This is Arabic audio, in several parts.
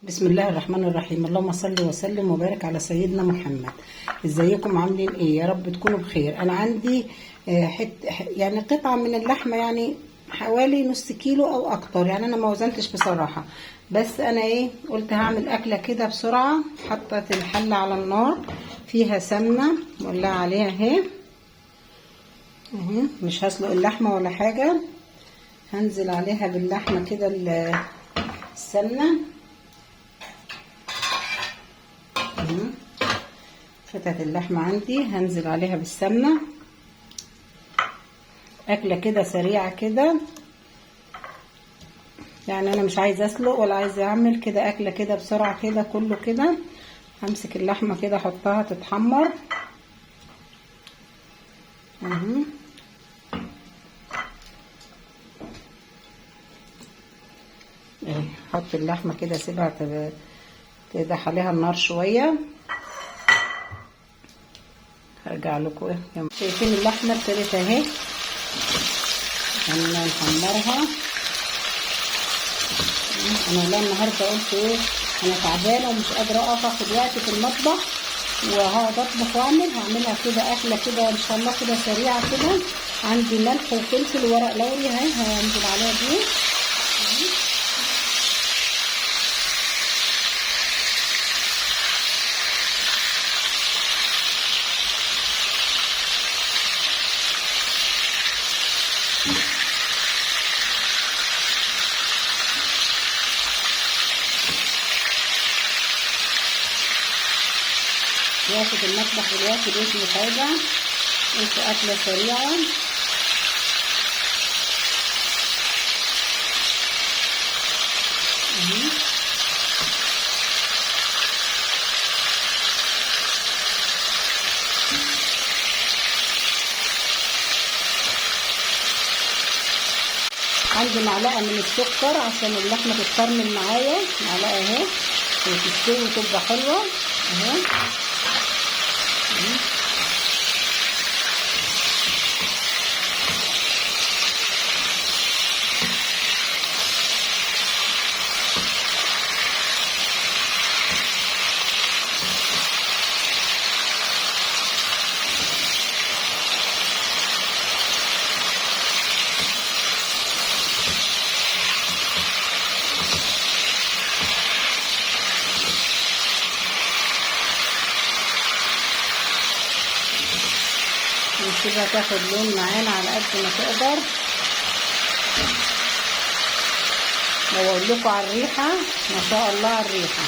بسم الله الرحمن الرحيم. اللهم صل وسلم وبارك على سيدنا محمد. ازيكم عاملين ايه؟ يا رب تكونوا بخير. انا عندي يعني قطعة من اللحمة، يعني حوالي نص كيلو او اكتر، يعني انا ما وزنتش بصراحة، بس انا قلت هعمل اكلة كده بسرعة. حطيت الحلة على النار، فيها سمنة مولعة عليها اهي، مش هسلق اللحمة ولا حاجة، هنزل عليها باللحمة كده السمنة. فتت اللحمة عندي، هنزل عليها بالسمنة. أكلة كده سريعة كده، يعني أنا مش عايزة أسلق ولا عايزة أعمل كده، أكلة كده بسرعة كده كله كده. همسك اللحمة كده أحطها تتحمر احط اللحمة كده، اسيبها تدح عليها النار شوية. هرجع لكم شايفين اللحمة ابتدت اهي، هنحمرها. انا لا النهارده قلت انا تعبانه ومش قادره اقف اخد وقت في المطبخ وهقعد اطبخ هعملها كده اكله كده ان شاء الله كده سريعه كده. عندي ملح وفلفل وورق لوري اهي، هنزل عليها دي. واخد المطبخ دلوقتي باسم حاجة، قلت أكلة سريعة. عندي معلقة من السكر عشان اللحمة تتكرمل معايا، معلقة اهي وتستوي وتبقى حلوة اهي. نسيبها تاخد لون معانا على قد ما تقدر. لو اقول لكم على الريحه، ما شاء الله على الريحه.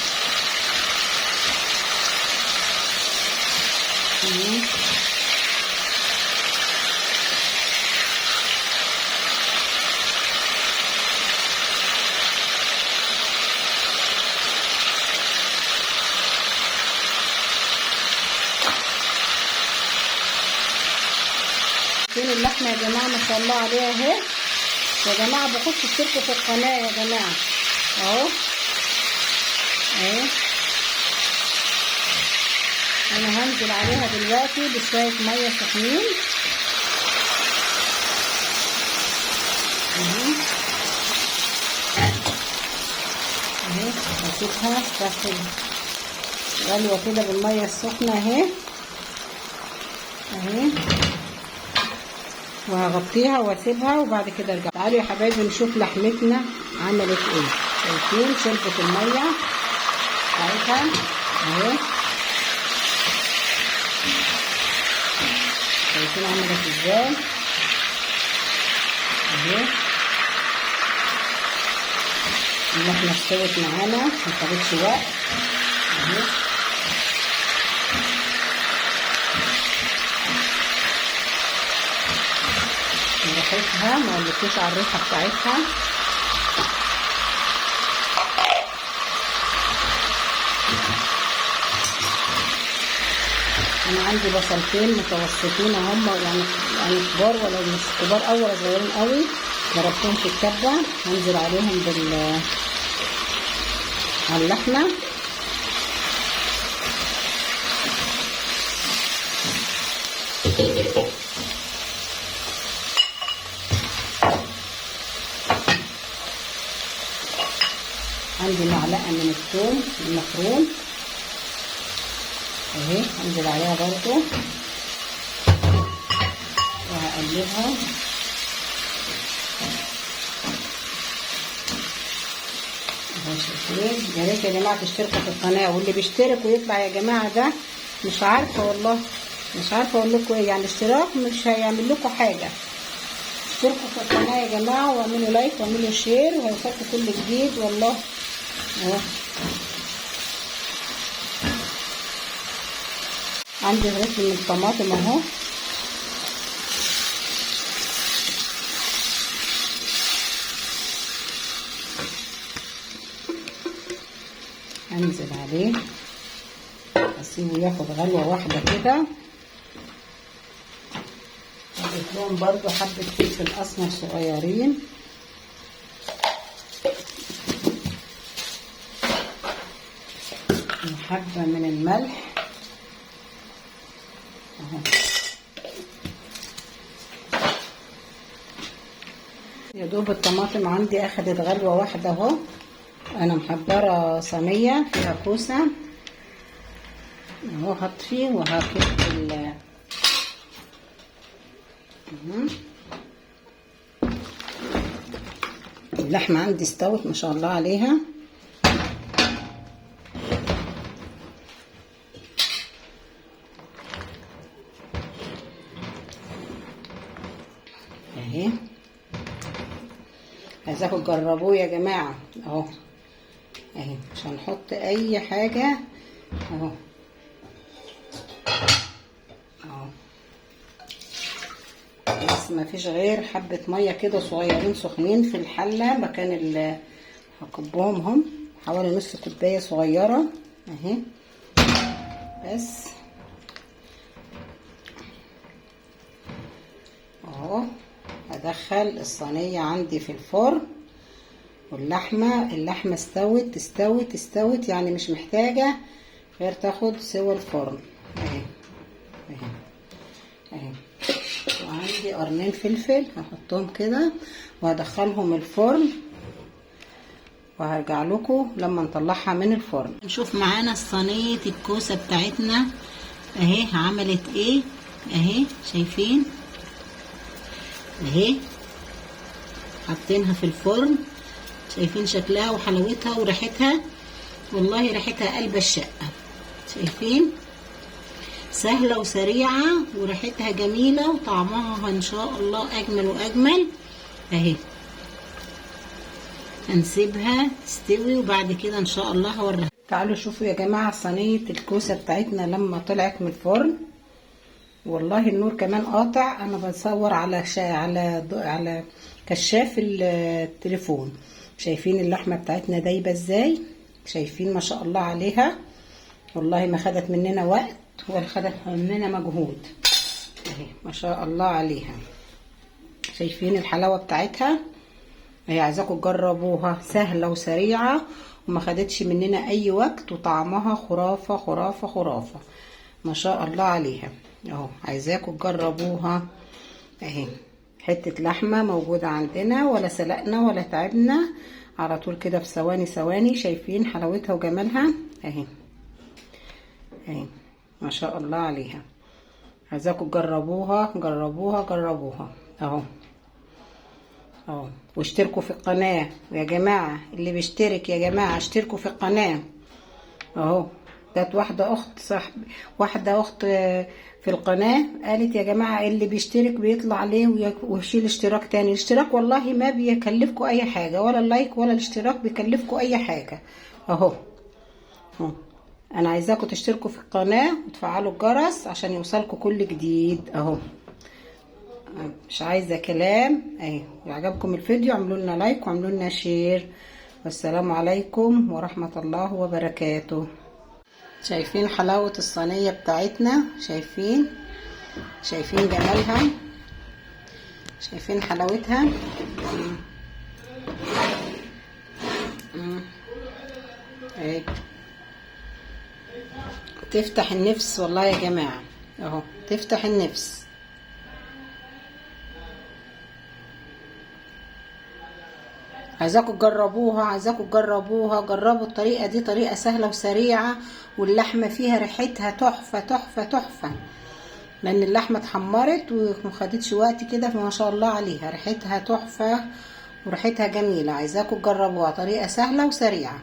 فين اللحمه يا جماعه؟ ما شاء الله عليها اهي يا جماعه. بخش اشتركوا في القناه يا جماعه اهو اهي. انا هنزل عليها دلوقتي بشويه ميه سخنين اهي. هسيبها تاخد غلوه كده بالميه السخنه اهي اهي، وهغطيها واسيبها وبعد كده ارجع. تعالوا يا حبايبي نشوف لحمتنا عملت ايه. شايفين شربت الميه بتاعتها اهي، شايفين عملت ازاي اهي. اللحمه استوت معانا، ما خدتش وقت اهي. ريحتها ما قلتلكوش على الريحه بتاعتها. انا عندي بصلتين متوسطين هم، يعني كبار ولا مش كبار قوي ولا صغيرين قوي، ضربتهم في الكبه. هنزل عليهم على اللحمه عندي معلقه من الثوم المفروم اهي، هنزل عليها برضو وهقلبها. شايفين؟ يا ريت يا جماعه تشتركوا في القناه، واللي بيشترك ويطلع يا جماعه ده مش عارفه والله، مش عارفه اقول لكم ايه، يعني الاشتراك مش هيعمل لكم حاجه. اشتركوا في القناه يا جماعه واعملوا لايك واعملوا شير وهيوصلكم كل جديد والله. اهو عندي رغيف من الطماطم اهو، هنزل عليه اسيبه ياخد غلوه واحده كده. هضيف لهم برضو حبه فلفل اسمر صغيرين وحبه من الملح اهو. يا دوب الطماطم عندي اخدت غلوه واحده اهو. انا محضره صينيه فيها كوسه اهو، هطفي وهكب اللحمه عندي استوت ما شاء الله عليها. اهي عايزاكم تجربوه يا جماعه اهو. اهي مش هنحط اي حاجه اهو اهو، بس ما فيش غير حبه ميه كده صغيرين سخنين في الحله مكان اللي هكبهم هم، حوالي نص كوبايه صغيره اهي بس اهو. هدخل الصينيه عندي في الفرن، واللحمه استوت يعني مش محتاجه غير تاخد سوى الفرن اهي اهي اهي. وعندي قرنين فلفل هحطهم كده وهدخلهم الفرن، وهرجع لكم لما نطلعها من الفرن. نشوف معانا صينيه الكوسه بتاعتنا اهي عملت ايه اهي، شايفين اهي حاطينها في الفرن، شايفين شكلها وحلاوتها وريحتها، والله ريحتها قلب الشقه. شايفين سهله وسريعه وريحتها جميله وطعمها ان شاء الله اجمل واجمل اهي. هنسيبها تستوي وبعد كده ان شاء الله هوريها. تعالوا شوفوا يا جماعه صينيه الكوسه بتاعتنا لما طلعت من الفرن، والله النور كمان قاطع، انا بصور على كشاف التليفون. شايفين اللحمه بتاعتنا دايبه ازاي، شايفين ما شاء الله عليها، والله ما خدت مننا وقت ولا خدت مننا مجهود اهي ما شاء الله عليها. شايفين الحلاوه بتاعتها هي، عايزاكم تجربوها، سهله وسريعه وما خدتش مننا اي وقت، وطعمها خرافه خرافه خرافه ما شاء الله عليها اهو. عايزاكم تجربوها اهي. حته لحمه موجوده عندنا ولا سلقنا ولا تعبنا، على طول كده في ثواني. شايفين حلاوتها وجمالها اهي اهي ما شاء الله عليها. عايزاكم تجربوها اهو اهو. واشتركوا في القناه يا جماعه، اللي بيشترك يا جماعه اشتركوا في القناه اهو. كانت واحده اخت في القناه قالت يا جماعه اللي بيشترك بيطلع عليه ويشيل اشتراك تاني. الاشتراك والله ما بيكلفكم اي حاجه، ولا اللايك ولا الاشتراك بيكلفكم اي حاجه اهو اهو. انا عايزاكم تشتركوا في القناه وتفعلوا الجرس عشان يوصلكم كل جديد اهو. مش عايزه كلام اهي. عجبكم الفيديو اعملوا لنا لايك واعملوا لنا شير، والسلام عليكم ورحمه الله وبركاته. شايفين حلاوه الصينيه بتاعتنا، شايفين جمالها، شايفين حلاوتها اهي. تفتح النفس والله يا جماعه اهو، تفتح النفس. عايزاكم تجربوها، عايزاكم تجربوها. جربوا الطريقة دي، طريقة سهلة وسريعة، واللحمة فيها ريحتها تحفة تحفة تحفة، لان اللحمة اتحمرت ومخدتش وقت كده، فما شاء الله عليها ريحتها تحفة وريحتها جميلة. عايزاكم تجربوها، طريقة سهلة وسريعة.